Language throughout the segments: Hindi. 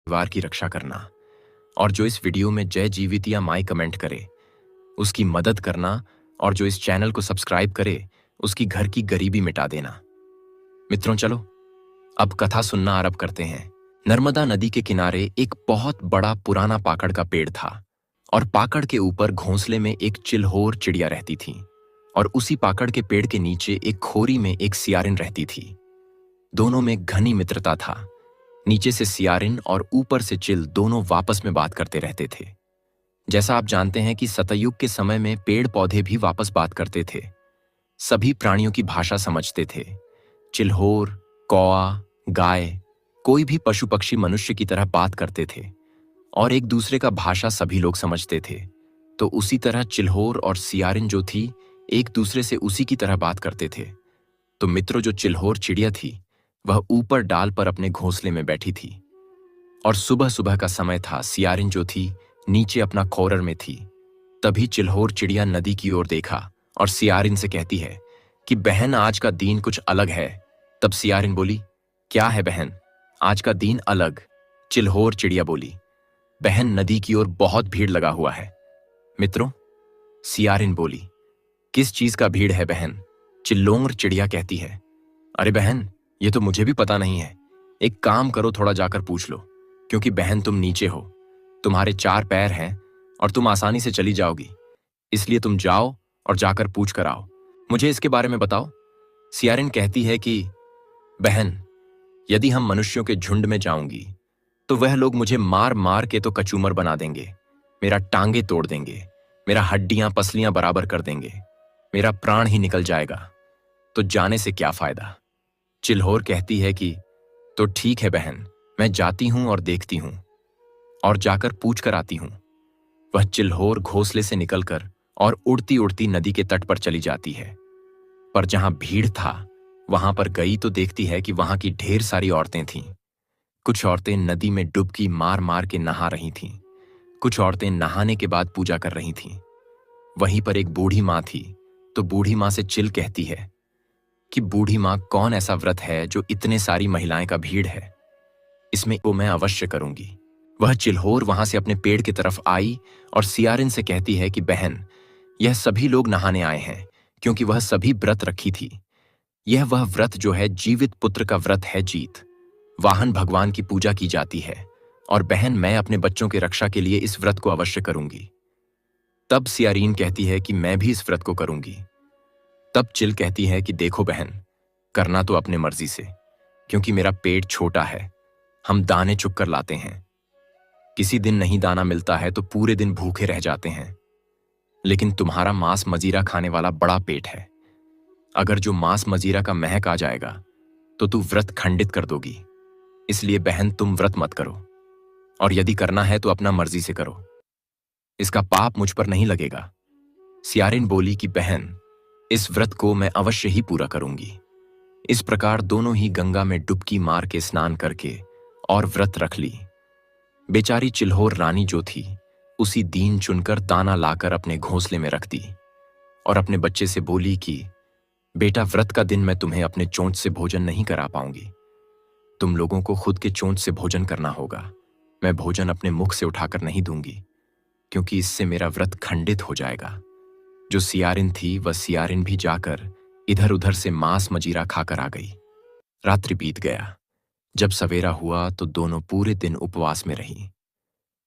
परिवार की रक्षा करना, और जो इस वीडियो में जय जीवित या माई कमेंट करे उसकी मदद करना, और जो इस चैनल को सब्सक्राइब करे उसकी घर की गरीबी मिटा देना। मित्रों चलो अब कथा सुनना आरंभ करते हैं। नर्मदा नदी के किनारे एक बहुत बड़ा पुराना पाकड़ का पेड़ था, और पाकड़ के ऊपर घोंसले में एक चिल्होर चिड़िया रहती थी, और उसी पाकड़ के पेड़ के नीचे एक खोरी में एक सियारिन रहती थी। दोनों में घनी मित्रता था। नीचे से सियारिन और ऊपर से चिल दोनों आपस में बात करते रहते थे। जैसा आप जानते हैं कि सतयुग के समय में पेड़ पौधे भी वापस बात करते थे, सभी प्राणियों की भाषा समझते थे। चिल्होर, कौआ, गाय, कोई भी पशु पक्षी मनुष्य की तरह बात करते थे, और एक दूसरे का भाषा सभी लोग समझते थे। तो उसी तरह चिल्होर और सियारिन जो थी एक दूसरे से उसी की तरह बात करते थे। तो मित्रों, जो चिल्होर चिड़िया थी वह ऊपर डाल पर अपने घोंसले में बैठी थी, और सुबह सुबह का समय था। सियारिन जो थी नीचे अपना खोरर में थी। तभी चिल्होर चिड़िया नदी की ओर देखा और सियारिन से कहती है कि बहन, आज का दिन कुछ अलग है। तब सियारिन बोली, क्या है बहन, आज का दिन अलग? चिल्होर चिड़िया बोली, बहन, नदी की ओर बहुत भीड़ लगा हुआ है। मित्रों, सियारिन बोली, किस चीज का भीड़ है बहन? चिल्लोंर चिड़िया कहती है, अरे बहन, ये तो मुझे भी पता नहीं है। एक काम करो, थोड़ा जाकर पूछ लो, क्योंकि बहन तुम नीचे हो, तुम्हारे 4 पैर हैं और तुम आसानी से चली जाओगी, इसलिए तुम जाओ और जाकर पूछ कर आओ। मुझे इसके बारे में बताओ। सियारिन कहती है कि बहन, यदि हम मनुष्यों के झुंड में जाऊंगी तो वह लोग मुझे मार मार के तो कचूमर बना देंगे, मेरा टांगे तोड़ देंगे, मेरा हड्डियां पसलियां बराबर कर देंगे, मेरा प्राण ही निकल जाएगा, तो जाने से क्या फायदा। चिल्होर कहती है कि तो ठीक है बहन, मैं जाती हूं और देखती हूं और जाकर पूछ कर आती हूं। वह चिल्होर घोंसले से निकलकर और उड़ती उड़ती नदी के तट पर चली जाती है। पर जहां भीड़ था वहां पर गई तो देखती है कि वहां की ढेर सारी औरतें थीं। कुछ औरतें नदी में डुबकी मार मार के नहा रही थीं, कुछ औरतें नहाने के बाद पूजा कर रही थीं। वहीं पर एक बूढ़ी मां थी। तो बूढ़ी मां से चिल कहती है कि बूढ़ी मां, कौन ऐसा व्रत है जो इतने सारी महिलाएं का भीड़ है? इसमें वो मैं अवश्य करूंगी। वह चिल्होर वहां से अपने पेड़ की तरफ आई और सियारिन से कहती है कि बहन, यह सभी लोग नहाने आए हैं क्योंकि वह सभी व्रत रखी थी। यह वह व्रत जो है जीवित पुत्र का व्रत है। जीत वाहन भगवान की पूजा की जाती है, और बहन, मैं अपने बच्चों की रक्षा के लिए इस व्रत को अवश्य करूंगी। तब सियारिन कहती है कि मैं भी इस व्रत को करूंगी। तब चिल कहती है कि देखो बहन, करना तो अपने मर्जी से, क्योंकि मेरा पेट छोटा है, हम दाने चुग कर लाते हैं। किसी दिन नहीं दाना मिलता है तो पूरे दिन भूखे रह जाते हैं। लेकिन तुम्हारा मांस मजीरा खाने वाला बड़ा पेट है, अगर जो मांस मजीरा का महक आ जाएगा तो तू व्रत खंडित कर दोगी। इसलिए बहन, तुम व्रत मत करो, और यदि करना है तो अपना मर्जी से करो, इसका पाप मुझ पर नहीं लगेगा। सियारिन बोली कि बहन, इस व्रत को मैं अवश्य ही पूरा करूंगी। इस प्रकार दोनों ही गंगा में डुबकी मार के स्नान करके और व्रत रख ली। बेचारी चिल्होर रानी जो थी उसी दीन चुनकर दाना लाकर अपने घोंसले में रख दी, और अपने बच्चे से बोली कि बेटा, व्रत का दिन मैं तुम्हें अपने चोंच से भोजन नहीं करा पाऊंगी, तुम लोगों को खुद के चोंच से भोजन करना होगा। मैं भोजन अपने मुख से उठाकर नहीं दूंगी, क्योंकि इससे मेरा व्रत खंडित हो जाएगा। जो सियारिन थी वह सियारिन भी जाकर इधर उधर से मांस मजीरा खाकर आ गई। रात्रि बीत गया। जब सवेरा हुआ तो दोनों पूरे दिन उपवास में रहीं।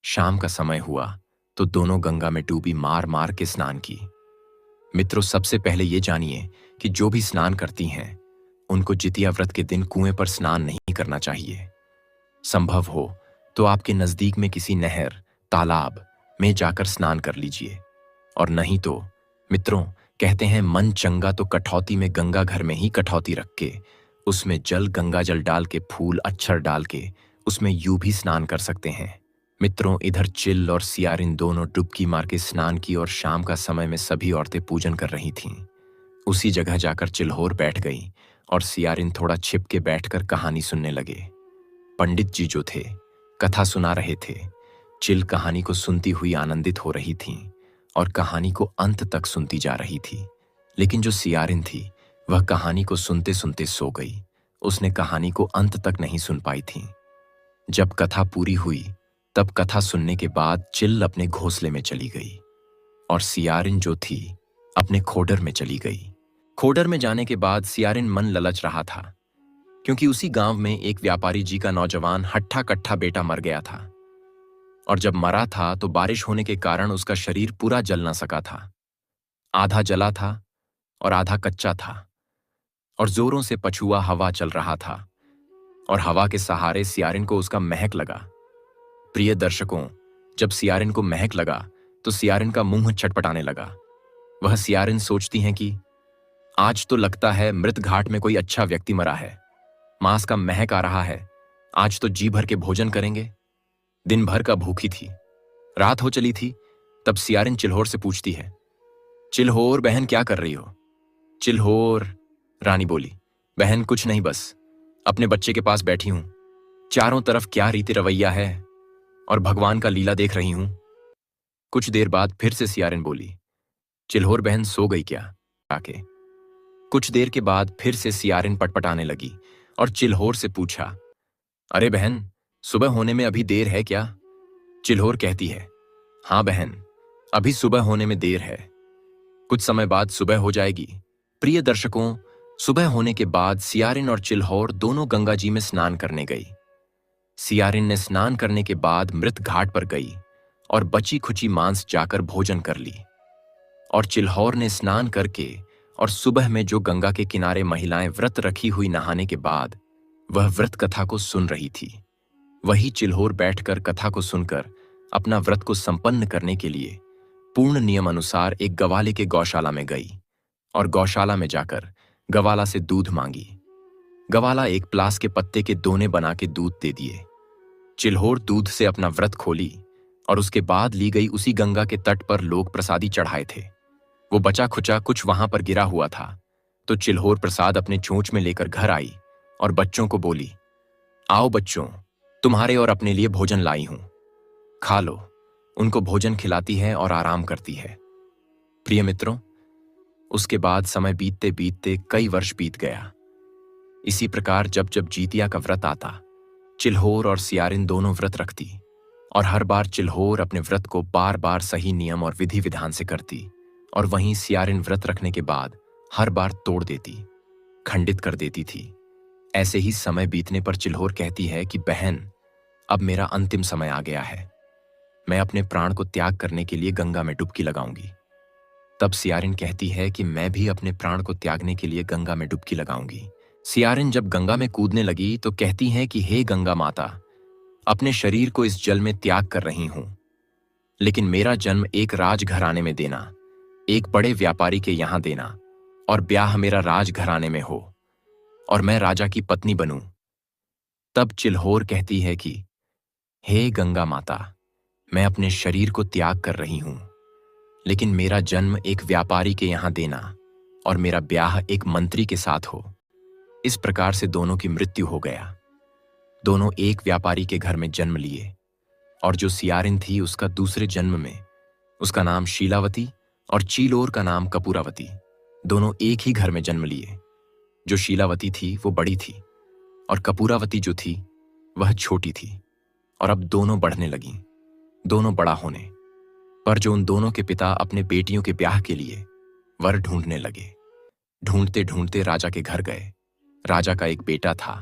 शाम का समय हुआ तो दोनों गंगा में डूबी मार मार के स्नान की। मित्रों, सबसे पहले ये जानिए कि जो भी स्नान करती हैं उनको जितिया व्रत के दिन कुएं पर स्नान नहीं करना चाहिए। संभव हो तो आपके नजदीक में किसी नहर, तालाब में जाकर स्नान कर लीजिए, और नहीं तो मित्रों, कहते हैं मन चंगा तो कठौती में गंगा घर में ही कठौती रख के उसमें जल, गंगा जल डाल के, फूल अक्षर डाल के उसमें यूं भी स्नान कर सकते हैं। मित्रों, इधर चिल और सियारिन दोनों डुबकी मार के स्नान की, और शाम का समय में सभी औरतें पूजन कर रही थीं। उसी जगह जाकर चिल्होर बैठ गई और सियारिन थोड़ा छिप के बैठकर कहानी सुनने लगे। पंडित जी जो थे कथा सुना रहे थे। चिल कहानी को सुनती हुई आनंदित हो रही थीं और कहानी को अंत तक सुनती जा रही थी। लेकिन जो सियारिन थी वह कहानी को सुनते सुनते सो गई। उसने कहानी को अंत तक नहीं सुन पाई थी। जब कथा पूरी हुई तब कथा सुनने के बाद चिल अपने घोंसले में चली गई और सियारिन जो थी अपने खोडर में चली गई। खोडर में जाने के बाद सियारिन मन ललच रहा था, क्योंकि उसी गांव में एक व्यापारी जी का नौजवान हट्ठा कट्ठा बेटा मर गया था, और जब मरा था तो बारिश होने के कारण उसका शरीर पूरा जल ना सका था। आधा जला था और आधा कच्चा था, और जोरों से पछुआ हवा चल रहा था, और हवा के सहारे सियारिन को उसका महक लगा। प्रिय दर्शकों, जब सियारिन को महक लगा तो सियारिन का मुंह छटपटाने लगा। वह सियारिन सोचती हैं कि आज तो लगता है मृत घाट में कोई अच्छा व्यक्ति मरा है, मांस का महक आ रहा है, आज तो जी भर के भोजन करेंगे। दिन भर का भूखी थी, रात हो चली थी। तब सियारिन चिल्होर से पूछती है, चिल्होर बहन क्या कर रही हो? चिल्होर रानी बोली, बहन कुछ नहीं, बस अपने बच्चे के पास बैठी हूं। चारों तरफ क्या रीति रवैया है और भगवान का लीला देख रही हूं। कुछ देर बाद फिर से सियारिन बोली, चिल्होर बहन सो गई क्या? आके कुछ देर के बाद फिर से सियारिन पटपटाने लगी और चिल्होर से पूछा, अरे बहन, सुबह होने में अभी देर है क्या? चिल्होर कहती है, हाँ बहन, अभी सुबह होने में देर है, कुछ समय बाद सुबह हो जाएगी। प्रिय दर्शकों, सुबह होने के बाद सियारिन और चिल्होर दोनों गंगा जी में स्नान करने गई। सियारिन ने स्नान करने के बाद मृत घाट पर गई और बची खुची मांस जाकर भोजन कर ली, और चिल्होर ने स्नान करके और सुबह में जो गंगा के किनारे महिलाएं व्रत रखी हुई नहाने के बाद वह व्रत कथा को सुन रही थी, वही चिल्होर बैठकर कथा को सुनकर अपना व्रत को संपन्न करने के लिए पूर्ण नियम अनुसार एक गवाले के गौशाला में गई और गौशाला में जाकर गवाला से दूध मांगी। गवाला एक प्लास के पत्ते के दोने बना के दूध दे दिए। चिल्होर दूध से अपना व्रत खोली और उसके बाद ली गई उसी गंगा के तट पर लोग प्रसादी चढ़ाए थे। वो बचा खुचा कुछ वहां पर गिरा हुआ था, तो चिल्होर प्रसाद अपने चोंच में लेकर घर आई और बच्चों को बोली, आओ बच्चों, तुम्हारे और अपने लिए भोजन लाई हूं, खा लो। उनको भोजन खिलाती है और आराम करती है। प्रिय मित्रों, उसके बाद समय बीतते बीतते कई वर्ष बीत गया। इसी प्रकार जब जब जीतिया का व्रत आता, चिल्होर और सियारिन दोनों व्रत रखती, और हर बार चिल्होर अपने व्रत को बार बार सही नियम और विधि विधान से करती, और वहीं सियारिन व्रत रखने के बाद हर बार तोड़ देती, खंडित कर देती थी। ऐसे ही समय बीतने पर चिल्होर कहती है कि बहन, अब मेरा अंतिम समय आ गया है, मैं अपने प्राण को त्याग करने के लिए गंगा में डुबकी लगाऊंगी। तब सियारिन कहती है कि मैं भी अपने प्राण को त्यागने के लिए गंगा में डुबकी लगाऊंगी। सियारिन जब गंगा में कूदने लगी तो कहती हैं कि हे गंगा माता, अपने शरीर को इस जल में त्याग कर रही हूं, लेकिन मेरा जन्म एक राजघराने में देना, एक बड़े व्यापारी के यहां देना, और ब्याह मेरा राजघराने में हो और मैं राजा की पत्नी बनूं। तब चिल्होर कहती है कि हे गंगा माता, मैं अपने शरीर को त्याग कर रही हूं, लेकिन मेरा जन्म एक व्यापारी के यहां देना और मेरा ब्याह एक मंत्री के साथ हो। इस प्रकार से दोनों की मृत्यु हो गया। दोनों एक व्यापारी के घर में जन्म लिए, और जो सियारिन थी उसका दूसरे जन्म में उसका नाम शीलावती और चीलोर का नाम कपूरावती, दोनों एक ही घर में जन्म लिए। जो शीलावती थी वो बड़ी थी और कपूरावती जो थी वह छोटी थी, और अब दोनों बढ़ने लगीं, दोनों बड़ा होने पर जो उन दोनों के पिता अपने बेटियों के ब्याह के लिए वर ढूंढने लगे। ढूंढते ढूंढते राजा के घर गए। राजा का एक बेटा था,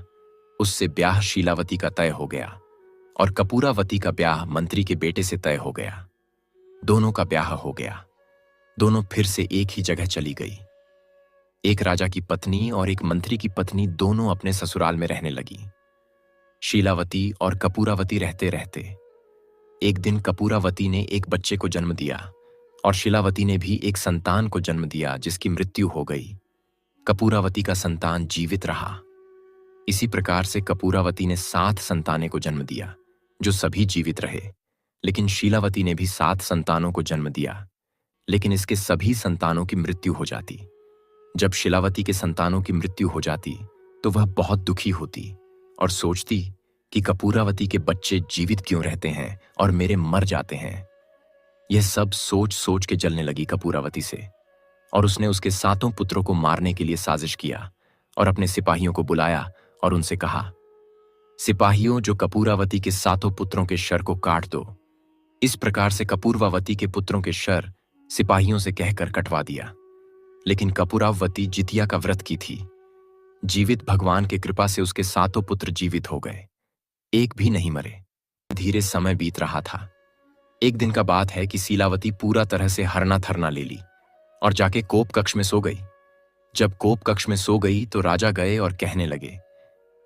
उससे ब्याह शीलावती का तय हो गया और कपूरावती का ब्याह मंत्री के बेटे से तय हो गया। दोनों का ब्याह हो गया। दोनों फिर से एक ही जगह चली गई। एक राजा की पत्नी और एक मंत्री की पत्नी दोनों अपने ससुराल में रहने लगी। शीलावती और कपूरावती रहते रहते एक दिन कपूरावती ने एक बच्चे को जन्म दिया और शीलावती ने भी एक संतान को जन्म दिया जिसकी मृत्यु हो गई। कपूरावती का संतान जीवित रहा। इसी प्रकार से कपूरावती ने 7 संतानें को जन्म दिया जो सभी जीवित रहे, लेकिन शीलावती ने भी 7 संतानों को जन्म दिया, लेकिन इसके सभी संतानों की मृत्यु हो जाती। जब शीलावती के संतानों की मृत्यु हो जाती तो वह बहुत दुखी होती और सोचती कि कपूरावती के बच्चे जीवित क्यों रहते हैं और मेरे मर जाते हैं। यह सब सोच सोच के जलने लगी कपूरावती से, और उसने उसके 7 पुत्रों को मारने के लिए साजिश किया और अपने सिपाहियों को बुलाया और उनसे कहा, सिपाहियों, जो कपूरावती के 7 पुत्रों के शर को काट दो। इस प्रकार से कपूरवावती के पुत्रों के शर सिपाहियों से कहकर कटवा दिया। लेकिन कपूरावती जितिया का व्रत की थी। जीवित भगवान की कृपा से उसके 7 पुत्र जीवित हो गए, एक भी नहीं मरे। धीरे समय बीत रहा था। एक दिन का बात है कि शीलावती पूरा तरह से हरना थरना ले ली और जाके कोप कक्ष में सो गई। जब कोप कक्ष में सो गई तो राजा गए और कहने लगे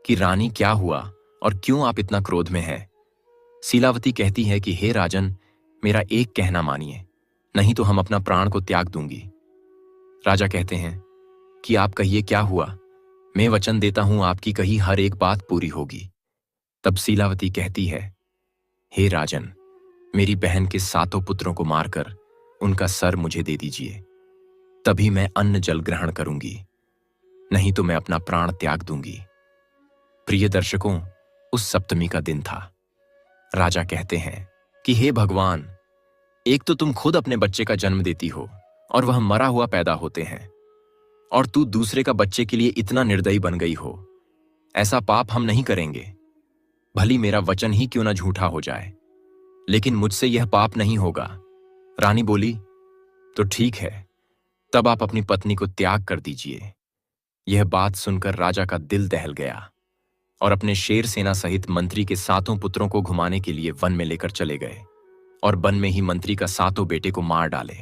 कि रानी, क्या हुआ और क्यों आप इतना क्रोध में हैं? शीलावती कहती है कि हे राजन, मेरा एक कहना मानिए, नहीं तो हम अपना प्राण को त्याग दूंगी। राजा कहते हैं कि आप कहिए क्या हुआ, मैं वचन देता हूं आपकी कही हर एक बात पूरी होगी। तब शीलावती कहती है, हे राजन, मेरी बहन के 7 पुत्रों को मारकर उनका सर मुझे दे दीजिए, तभी मैं अन्न जल ग्रहण करूंगी, नहीं तो मैं अपना प्राण त्याग दूंगी। प्रिय दर्शकों, उस सप्तमी का दिन था। राजा कहते हैं कि हे भगवान, एक तो तुम खुद अपने बच्चे का जन्म देती हो और वह मरा हुआ पैदा होते हैं, और तू दूसरे का बच्चे के लिए इतना निर्दयी बन गई हो। ऐसा पाप हम नहीं करेंगे, भली मेरा वचन ही क्यों ना झूठा हो जाए, लेकिन मुझसे यह पाप नहीं होगा। रानी बोली, तो ठीक है, तब आप अपनी पत्नी को त्याग कर दीजिए। यह बात सुनकर राजा का दिल दहल गया और अपने शेर सेना सहित मंत्री के 7 पुत्रों को घुमाने के लिए वन में लेकर चले गए, और वन में ही मंत्री का 7 बेटे को मार डाले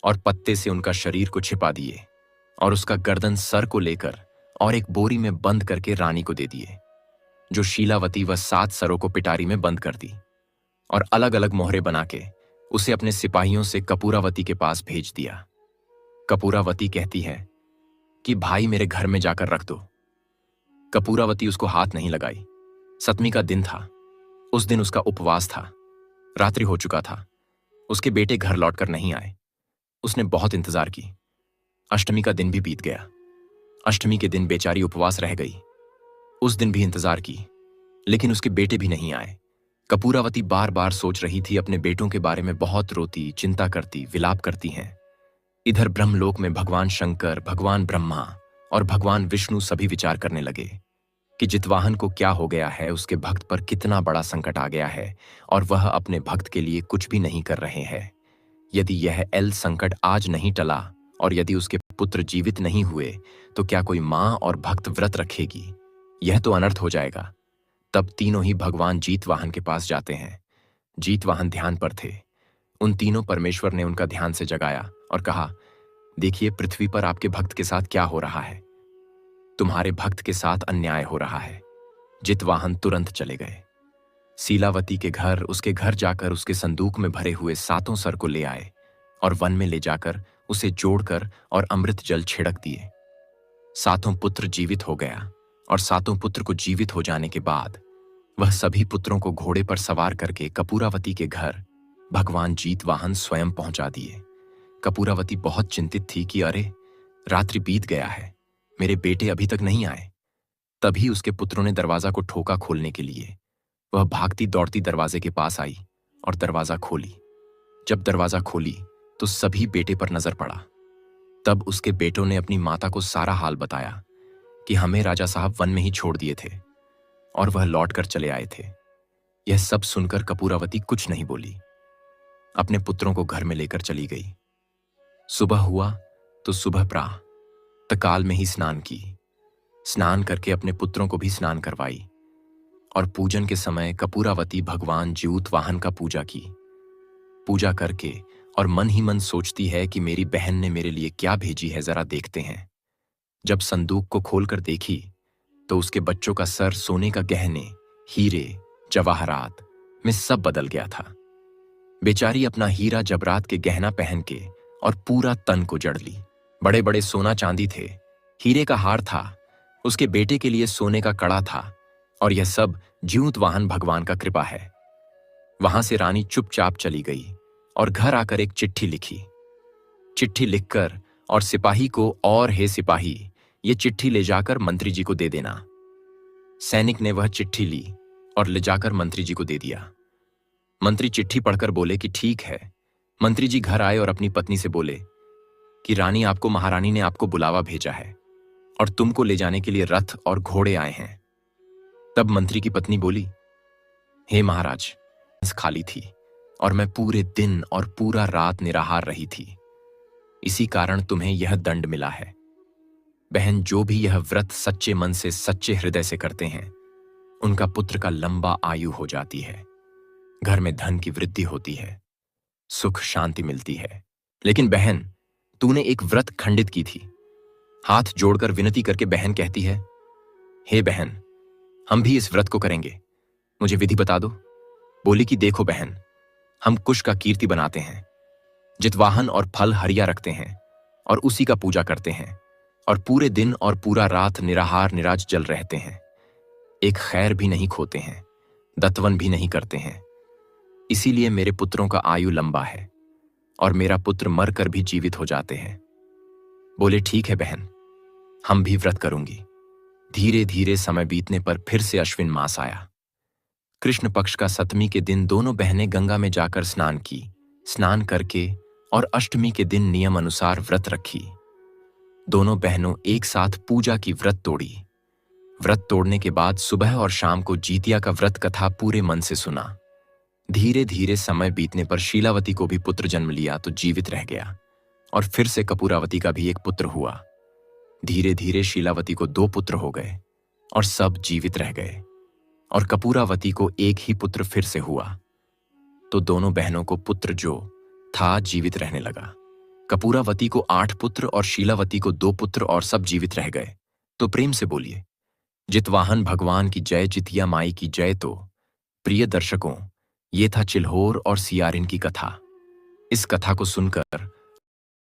और पत्ते से उनका शरीर को छिपा दिए, और उसका गर्दन सर को लेकर और एक बोरी में बंद करके रानी को दे दिए, जो शीलावती व 7 सरों को पिटारी में बंद कर दी, और अलग अलग मोहरे बना के उसे अपने सिपाहियों से कपूरावती के पास भेज दिया। कपूरावती कहती है कि भाई, मेरे घर में जाकर रख दो। कपूरावती उसको हाथ नहीं लगाई। 7वीं का दिन था। उस दिन उसका उपवास था। रात्रि हो चुका था। उसके बेटे घर लौटकर नहीं आए। उसने बहुत इंतजार की। 8वीं का दिन भी बीत गया। 8वीं के दिन बेचारी उपवास रह गई। उस दिन भी इंतजार की, लेकिन उसके बेटे भी नहीं आए। कपूरावती बार बार सोच रही थी, अपने बेटों के बारे में बहुत रोती, चिंता करती, विलाप करती हैं। इधर ब्रह्मलोक में भगवान शंकर, भगवान ब्रह्मा और भगवान विष्णु सभी विचार करने लगे कि जितवाहन को क्या हो गया है, उसके भक्त पर कितना बड़ा संकट आ गया है, और वह अपने भक्त के लिए कुछ भी नहीं कर रहे हैं। यदि यह संकट आज नहीं टला और यदि उसके पुत्र जीवित नहीं हुए, तो क्या कोई मां और भक्त व्रत रखेगी? यह तो अनर्थ हो जाएगा। तब तीनों ही भगवान जीतवाहन के पास जाते हैं। जीतवाहन ध्यान पर थे। उन तीनों परमेश्वर ने उनका ध्यान से जगाया और कहा, देखिए पृथ्वी पर आपके भक्त के साथ क्या हो रहा है। तुम्हारे भक्त के साथ अन्याय हो रहा है। जितवाहन तुरंत चले गए। शीलावती के घर, उसके घर जाकर उसके संदूक में भरे हुए 7 सर को ले आए और वन में ले जाकर उसे जोड़कर और अमृत जल छिड़क दिए। 7 पुत्र जीवित हो गया, और 7 पुत्र को जीवित हो जाने के बाद वह सभी पुत्रों को घोड़े पर सवार करके कपूरावती के घर भगवान जीतवाहन स्वयं पहुंचा दिए। कपूरावती बहुत चिंतित थी कि अरे, रात्रि बीत गया है, मेरे बेटे अभी तक नहीं आए। तभी उसके पुत्रों ने दरवाजा को ठोका खोलने के लिए। वह भागती दौड़ती दरवाजे के पास आई और दरवाजा खोली। जब दरवाजा खोली तो सभी बेटे पर नजर पड़ा। तब उसके बेटों ने अपनी माता को सारा हाल बताया कि हमें राजा साहब वन में ही छोड़ दिए थे और वह लौटकर चले आए थे। यह सब सुनकर कपूरावती कुछ नहीं बोली, अपने पुत्रों को घर में लेकर चली गई। सुबह हुआ तो सुबह प्रातःकाल में ही स्नान की। स्नान करके अपने पुत्रों को भी स्नान करवाई, और पूजन के समय कपूरावती भगवान जीतवाहन का पूजा की। पूजा करके और मन ही मन सोचती है कि मेरी बहन ने मेरे लिए क्या भेजी है, जरा देखते हैं। जब संदूक को खोलकर देखी तो उसके बच्चों का सर सोने का गहने, हीरे, जवाहरात में सब बदल गया था। बेचारी अपना हीरा जबरात के गहना पहन के और पूरा तन को जड़ ली। बड़े बड़े सोना चांदी थे, हीरे का हार था, उसके बेटे के लिए सोने का कड़ा था, और यह सब जीतवाहन भगवान का कृपा है। वहां से रानी चुपचाप चली गई और घर आकर एक चिट्ठी लिखी। चिट्ठी लिखकर और सिपाही को, और हे सिपाही, ये चिट्ठी ले जाकर मंत्री जी को दे देना। सैनिक ने वह चिट्ठी ली और ले जाकर मंत्री जी को दे दिया। मंत्री चिट्ठी पढ़कर बोले कि ठीक है। मंत्री जी घर आए और अपनी पत्नी से बोले कि रानी, आपको महारानी ने आपको बुलावा भेजा है और तुमको ले जाने के लिए रथ और घोड़े आए हैं। तब मंत्री की पत्नी बोली, हे महाराज, खाली थी और मैं पूरे दिन और पूरा रात निराहार रही थी, इसी कारण तुम्हें यह दंड मिला है। बहन, जो भी यह व्रत सच्चे मन से सच्चे हृदय से करते हैं, उनका पुत्र का लंबा आयु हो जाती है, घर में धन की वृद्धि होती है, सुख शांति मिलती है। लेकिन बहन, तूने एक व्रत खंडित की थी। हाथ जोड़कर विनती करके बहन कहती है, हे बहन, हम भी इस व्रत को करेंगे, मुझे विधि बता दो। बोली कि देखो बहन, हम कुश का कीर्ति बनाते हैं, जितवाहन और फल हरिया रखते हैं और उसी का पूजा करते हैं और पूरे दिन और पूरा रात निराहार निराज जल रहते हैं, एक खैर भी नहीं खोते हैं, दत्तवन भी नहीं करते हैं। इसीलिए मेरे पुत्रों का आयु लंबा है और मेरा पुत्र मरकर भी जीवित हो जाते हैं। बोले ठीक है बहन, हम भी व्रत करूंगी। धीरे धीरे समय बीतने पर फिर से अश्विन मास आया। कृष्ण पक्ष का सप्तमी के दिन दोनों बहनें गंगा में जाकर स्नान की। स्नान करके और अष्टमी के दिन नियम अनुसार व्रत रखी। दोनों बहनों एक साथ पूजा की व्रत तोड़ी। व्रत तोड़ने के बाद सुबह और शाम को जीतिया का व्रत कथा पूरे मन से सुना। धीरे धीरे समय बीतने पर शीलावती को भी पुत्र जन्म लिया तो जीवित रह गया और फिर से कपूरावती का भी एक पुत्र हुआ। धीरे धीरे शीलावती को 2 पुत्र हो गए और सब जीवित रह गए और कपूरावती को एक ही पुत्र फिर से हुआ। तो दोनों बहनों को पुत्र जो था जीवित रहने लगा। कपूरावती को 8 पुत्र और शीलावती को 2 पुत्र और सब जीवित रह गए। तो प्रेम से बोलिए, जितवाहन भगवान की जय, जितिया माई की जय। तो प्रिय दर्शकों, ये था चिल्होर और सियारिन की कथा। इस कथा को सुनकर